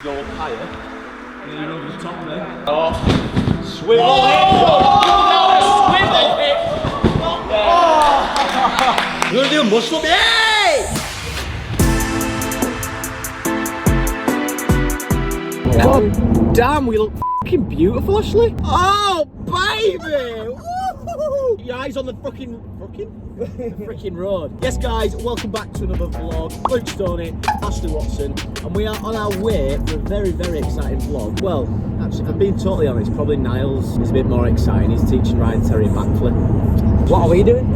Go higher. And then over the top there. Oh. Swivel hit! Swivel hit! You're gonna do a muscle up? Yay! God damn, we look fucking beautiful, Ashley. Oh, baby! Woo-hoo-hoo. Your eyes on the freaking road. Yes, guys, welcome back to another vlog. Luke Stoney, Ashley Watson, and we are on our way for a very, very exciting vlog. Well, actually, if I'm being totally honest, probably Niles is a bit more exciting. He's teaching Ryan Terry backflip. What are we doing?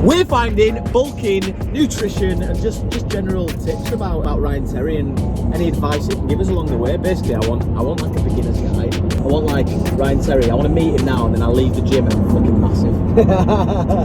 We're finding bulking, nutrition, and just general tips about Ryan Terry and any advice he can give us along the way. Basically, I want like a beginner's guide. I want like Ryan Terry. I want to meet him now, and then I'll leave the gym and I'm fucking massive.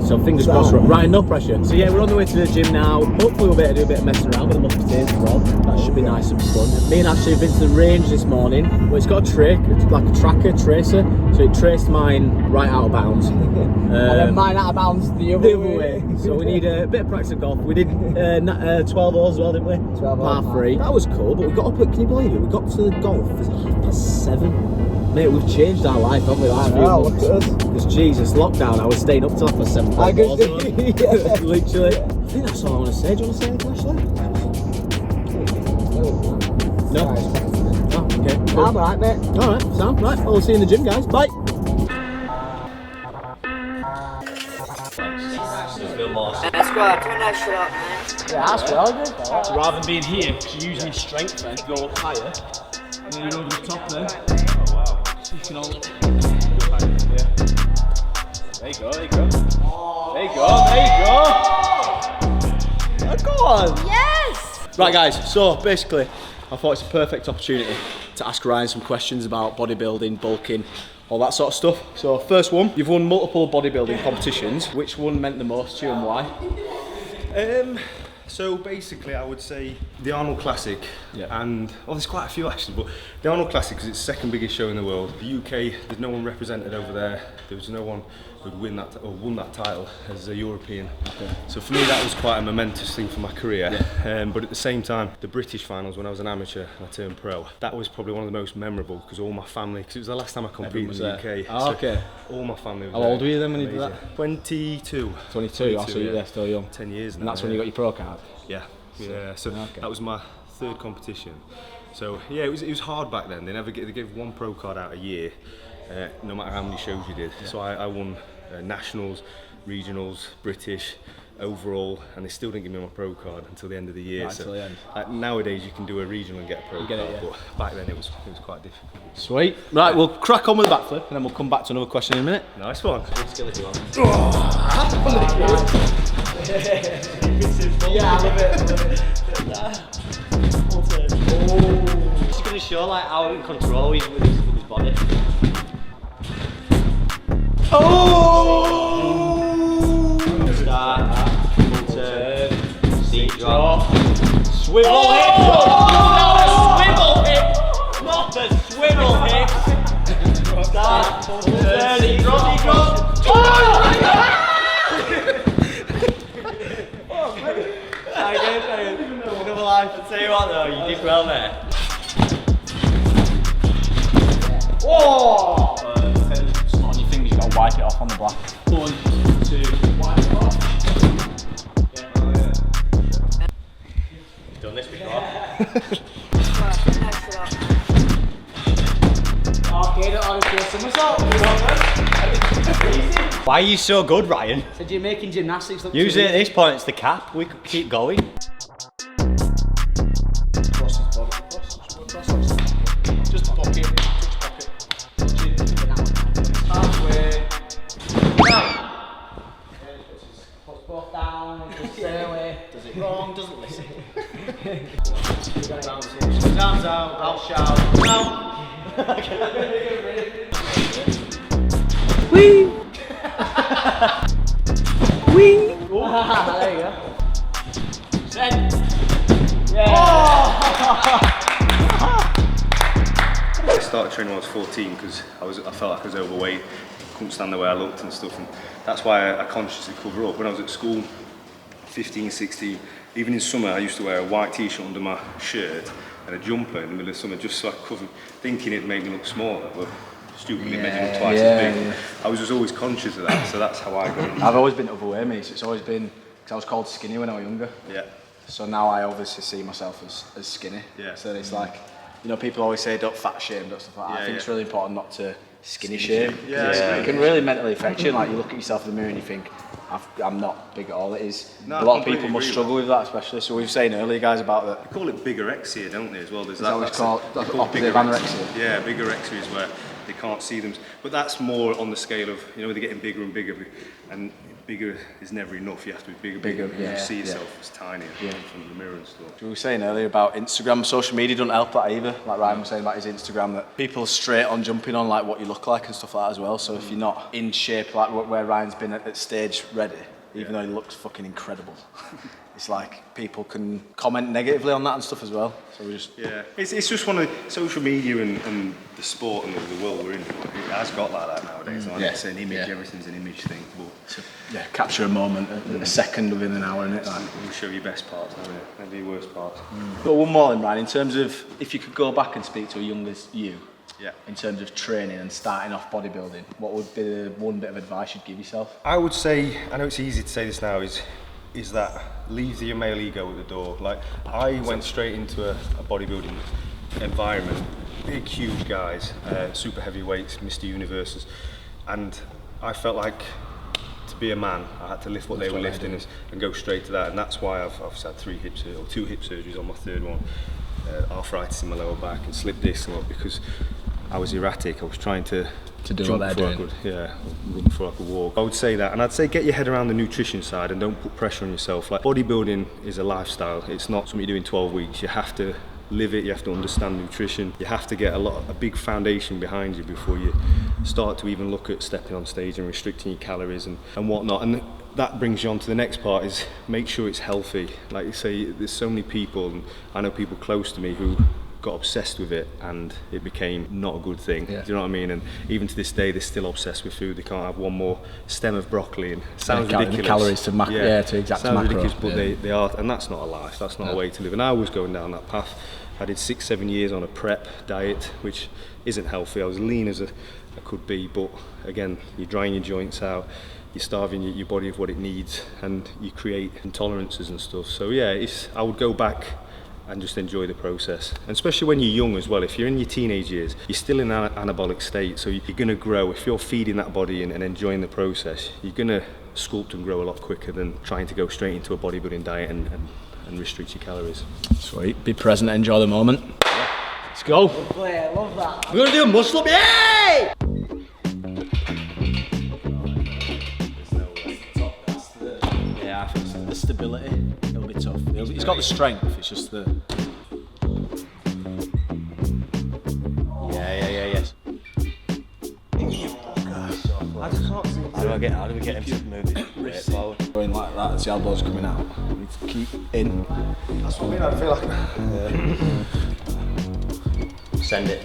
So fingers crossed. Ryan, no pressure. So yeah, we're on the way to the gym now. Hopefully we'll be able to do a bit of messing around with the musketeers as well. That should be nice and fun. Me and Ashley have been to the range this morning. Well, it's got a trick. It's like a tracer. So it traced mine right out of bounds. And then mine out of bounds the other way. So we need a bit of practice of golf. We did 12 holes as well, didn't we? 12 holes. Par 3. That was cool, but we got up at, can you believe it? We got to the golf at 7:30. Mate, we've changed our life, haven't we, last few months? Look at us. Because Jesus, lockdown, I was staying up till after 7 o'clock. Literally. I think that's all I want to say. Do you want to say anything, Ashley? No? Oh, okay. Cool. I'm alright, mate. Alright, sound. Right, well, we'll see you in the gym, guys. Bye. Squad, turn that shit up, man. Yeah, that's well good. So rather than being here, because you're using your strength then, go up higher, and then you're over the top there. Oh wow. So you can all go higher, yeah. There you go, there you go. Oh. There you go, there you go. Oh, go on. Yes! Right guys, so basically, I thought it's a perfect opportunity to ask Ryan some questions about bodybuilding, bulking, all that sort of stuff. So first one, you've won multiple bodybuilding competitions. Which one meant the most to you and why? So basically I would say the Arnold Classic, Yeah. and well, there's quite a few actually, but the Arnold Classic, because it's the second biggest show in the world. The UK, there's no one represented over there. There was no one who'd won that title as a European. Okay. So for me that was quite a momentous thing for my career. Yeah. But at the same time, the British finals when I was an amateur and I turned pro, that was probably one of the most memorable because all my family, because it was the last time I competed in the UK. Oh, okay. So all my family was How there. old were you then when you did that? 22. 22, so you're still young. 10 years now. And that's when you got your pro card? Yeah. So okay. That was my third competition. So yeah, it was hard back then. They gave one pro card out a year, no matter how many shows you did. Yeah. So I won nationals, regionals, British, overall, and they still didn't give me my pro card until the end of the year. Right, so till the end. Nowadays you can do a regional and get a pro card, yeah. but back then it was quite difficult. Sweet. Right, we'll crack on with the backflip and then we'll come back to another question in a minute. Nice one. Good skill if you want. Yeah, I love it. Just going to show like how in control he is with his body. Oh! Start, turn, seat drop, Swivel hip! not a swivel hip. Start, turn, seat drop. Another life. I'll tell you what though, you did well there. Oh! It's not on your fingers, you've got to wipe it off on the black. 1, 2, wipe it off. You've done this before. Squad, turn that shit up. Okay, don't want to do a somersault. Why are you so good, Ryan? So you're making gymnastics look Usually too at this point it's the cap, we could keep going. Cross his body. Cross. Just pocket. Touch pocket. Halfway. Down. puts both down, just stay away. Does it wrong, doesn't listen. Arms out, I'll shout. Out. Wee! Wee! There you go. Send. Yeah. I started training when I was 14 because I felt like I was overweight, couldn't stand the way I looked and stuff, and that's why I consciously cover up. When I was at school, 15, 16, even in summer I used to wear a white t-shirt under my shirt and a jumper in the middle of summer just so I covered, thinking it'd make me look smaller, but stupidly made me look twice as big. I was just always conscious of that, so that's how I got into it. I've always been the other way, mate. It's always been, because I was called skinny when I was younger. Yeah. So now I obviously see myself as skinny. Yeah. So it's like, you know, people always say don't fat shame, don't stuff like that. I think it's really important not to skinny shame. Yeah. It can really mentally affect you. Like you look at yourself in the mirror and you think, I'm not big at all. It is. No, a lot of people must struggle with that, especially. So we were saying earlier, guys, about that. They call it bigorexia, don't they, as well? There's That's opposite of anorexia. Yeah, bigorexia is where they can't see them. But that's more on the scale of, you know, they're getting bigger and bigger. And bigger is never enough. You have to be bigger. You see yourself as tiny in front of the mirror and stuff. We were saying earlier about Instagram, social media doesn't help that either. Like Ryan was saying about his Instagram, that people are straight on jumping on like what you look like and stuff like that as well. So if you're not in shape like where Ryan's been at stage ready, even though he looks fucking incredible, it's like people can comment negatively on that and stuff as well. So we just it's just one of the social media and the sport and the world we're in. It has got like that nowadays. It's an image, everything's an image thing. But capture a moment, a second within an hour, innit? Like, we'll show your best parts, never your worst parts. But one more then, Ryan, in terms of if you could go back and speak to a younger you, in terms of training and starting off bodybuilding, what would be the one bit of advice you'd give yourself? I would say, I know it's easy to say this now, is that leave your male ego at the door. Like, I went straight into a bodybuilding environment, big, huge guys, super heavyweights, Mr. Universes, and I felt like to be a man, I had to lift what they were lifting and go straight to that, and that's why I've had 2 hip surgeries on my third one, arthritis in my lower back and slip disc a lot because I was erratic. I was trying to do what they're doing. Run before I could walk. I would say that, and I'd say get your head around the nutrition side and don't put pressure on yourself. Like, bodybuilding is a lifestyle. It's not something you do in 12 weeks. You have to live it. You have to understand nutrition. You have to get a big foundation behind you before you start to even look at stepping on stage and restricting your calories and whatnot. And that brings you on to the next part, is make sure it's healthy. Like you say, there's so many people, and I know people close to me who got obsessed with it and it became not a good thing. Do you know what I mean? And even to this day they're still obsessed with food. They can't have one more stem of broccoli, and it sounds ridiculous. The calories to to exact macro. Sounds ridiculous, but they are, and that's not a life. That's not a way to live. And I was going down that path. I did 6-7 years on a prep diet, which isn't healthy. I was lean as I could be, but again, you're drying your joints out, you're starving your body of what it needs, and you create intolerances and stuff. So I would go back and just enjoy the process, and especially when you're young as well. If you're in your teenage years, you're still in an anabolic state, so you're going to grow. If you're feeding that body and enjoying the process, you're going to sculpt and grow a lot quicker than trying to go straight into a bodybuilding diet and restrict your calories. Sweet. Be present, enjoy the moment. Let's go. Boy, I love that. We're gonna do a muscle up. Yay! I think it's the stability. It'll be tough. He's got the strength. It's just the. Yes. I just can't see. How do we get him to move it right forward? Going like that as the elbows coming out. We need to keep in. That's what I mean. I feel like. Send it.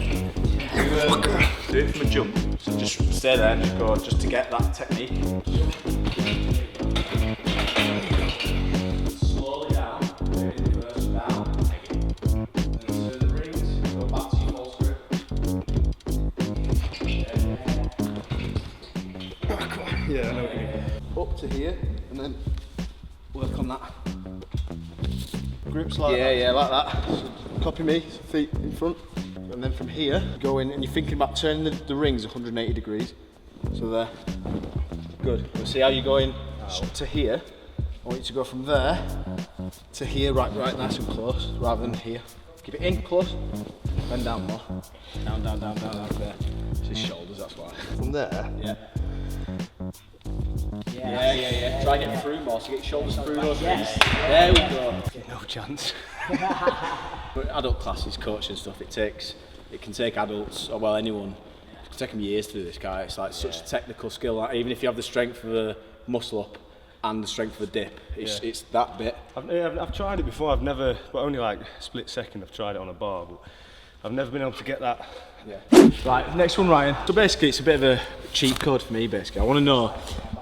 Do it from a jump. So just stay there and just go, just to get that technique. Slowly down, reverse down. And turn the rings, go back to your full grip. Yeah, I know what you mean. Up to here, and then work on that. Grips like that. Yeah, like that. So copy me, feet in front. And then from here, go in, and you're thinking about turning the rings 180 degrees. So there. Good. We'll see how you're going to here. I want you to go from there to here, right nice and close, rather than here. Keep it in, close. Bend down more. Down, there. It's his shoulders, that's why. From there? Yeah. Yeah. Try and get through more, so get your shoulders through those rings. There we go. No chance. But adult classes, coaching stuff, it can take adults, or well, anyone, it can take them years to do this, guy. It's like such a technical skill. Like, even if you have the strength for the muscle up and the strength for the dip, it's that bit. I've tried it before. I've never, but only like a split second. I've tried it on a bar, but I've never been able to get that. Right, next one, Ryan. So basically, it's a bit of a cheat code for me, basically. I want to know,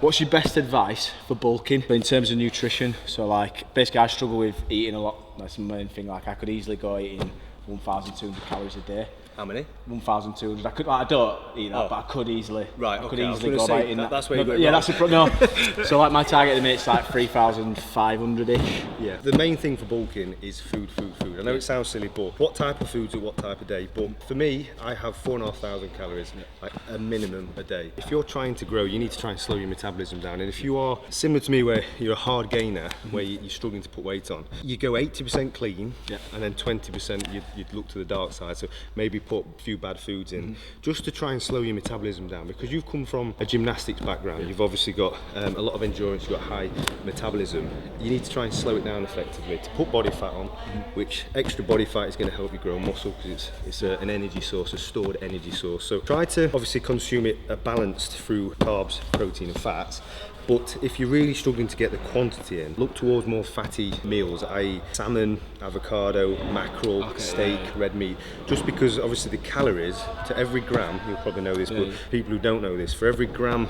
what's your best advice for bulking in terms of nutrition? So like, basically I struggle with eating a lot. That's the main thing. Like, I could easily go eating 1,200 calories a day. How many? 1,200. I don't eat that, but I could easily. Right, I could okay, I was easily gonna go say, about eating that. that's where you got it Yeah, wrong. that's no. So like my target at the minute's like 3,500-ish. Yeah. The main thing for bulking is food. I know it sounds silly, but what type of foods at what type of day? But for me, I have 4,500 calories, like a minimum a day. If you're trying to grow, you need to try and slow your metabolism down. And if you are similar to me, where you're a hard gainer, where you're struggling to put weight on, you go 80% clean, and then 20% you'd look to the dark side. So maybe put a few bad foods in, just to try and slow your metabolism down. Because you've come from a gymnastics background, you've obviously got a lot of endurance, you've got high metabolism. You need to try and slow it down effectively to put body fat on, which extra body fat is going to help you grow muscle, because it's an energy source, a stored energy source. So try to obviously consume it balanced through carbs, protein and fats. But if you're really struggling to get the quantity in, look towards more fatty meals, i.e. salmon, avocado, mackerel, steak, red meat. Just because obviously the calories to every gram, you'll probably know this, but people who don't know this, for every gram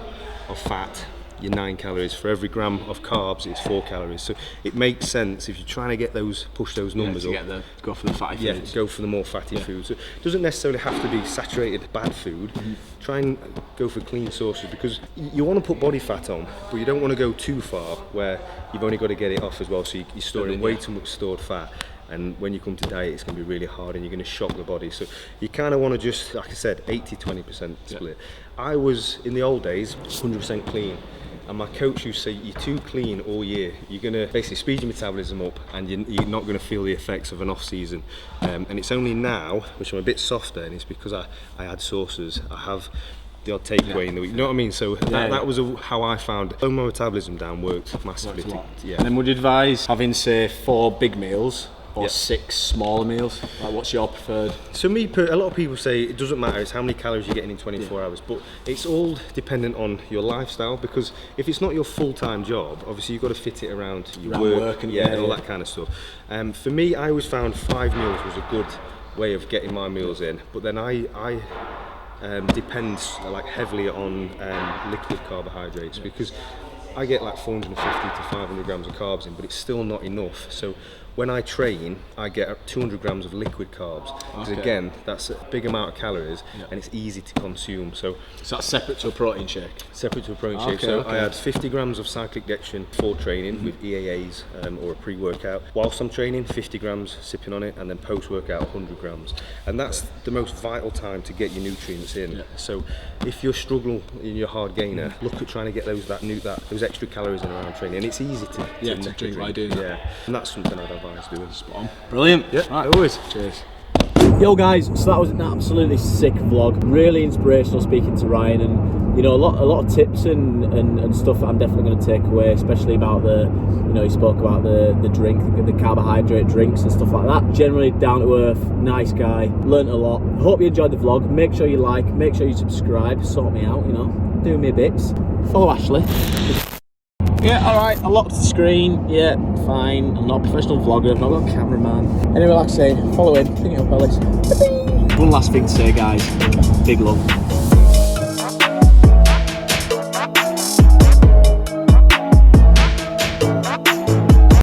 of fat, you're 9 calories. For every gram of carbs, it's 4 calories. So it makes sense if you're trying to get push those numbers up. Go for the fatty foods. Go for the more fatty foods. So it doesn't necessarily have to be saturated bad food. Try and go for clean sources, because you want to put body fat on, but you don't want to go too far where you've only got to get it off as well. So you're storing way too much stored fat. And when you come to diet, it's going to be really hard and you're going to shock the body. So you kind of want to just, like I said, 80-20% split. I was, in the old days, 100% clean. And my coach used to say, you're too clean all year. You're going to basically speed your metabolism up, and you're not going to feel the effects of an off season. And it's only now, which I'm a bit softer, and it's because I had sources. I have the odd takeaway in the week. You know what I mean? So that was how I found slowing my metabolism down worked massively. And then would you advise having, say, 4 big meals or 6 smaller meals? Like, what's your preferred? So a lot of people say it doesn't matter, it's how many calories you're getting in 24 hours, but it's all dependent on your lifestyle, because if it's not your full-time job, obviously you've got to fit it around your work and all that kind of stuff. For me, I always found 5 meals was a good way of getting my meals in, but then I depend like heavily on liquid carbohydrates, because I get like 450 to 500 grams of carbs in, but it's still not enough. So when I train, I get 200 grams of liquid carbs, because again, that's a big amount of calories and it's easy to consume. So that's separate to a protein shake? Separate to a protein shake. So I had 50 grams of cyclic dextrin before training with EAAs or a pre-workout. Whilst I'm training, 50 grams sipping on it, and then post-workout 100 grams. And that's the most vital time to get your nutrients in. So if you're struggling in your hard gainer, look at trying to get those extra calories in around training. And it's easy to drink by doing that. Yeah, and that's something I'd advise doing. Spot on. Brilliant. Yeah, right, always. Cheers. Yo guys, so that was an absolutely sick vlog, really inspirational speaking to Ryan, and you know, a lot of tips and stuff that I'm definitely going to take away, especially about he spoke about the drink, the carbohydrate drinks and stuff like that. Generally down to earth, nice guy, learnt a lot. Hope you enjoyed the vlog. Make sure you like, make sure you subscribe, sort me out, doing me bits. Follow Ashley. Yeah, alright, I locked the screen. Yeah, fine. I'm not a professional vlogger, I've not got a cameraman. Anyway, like I say, follow him, pick it up, Alice. One last thing to say, guys. Big love.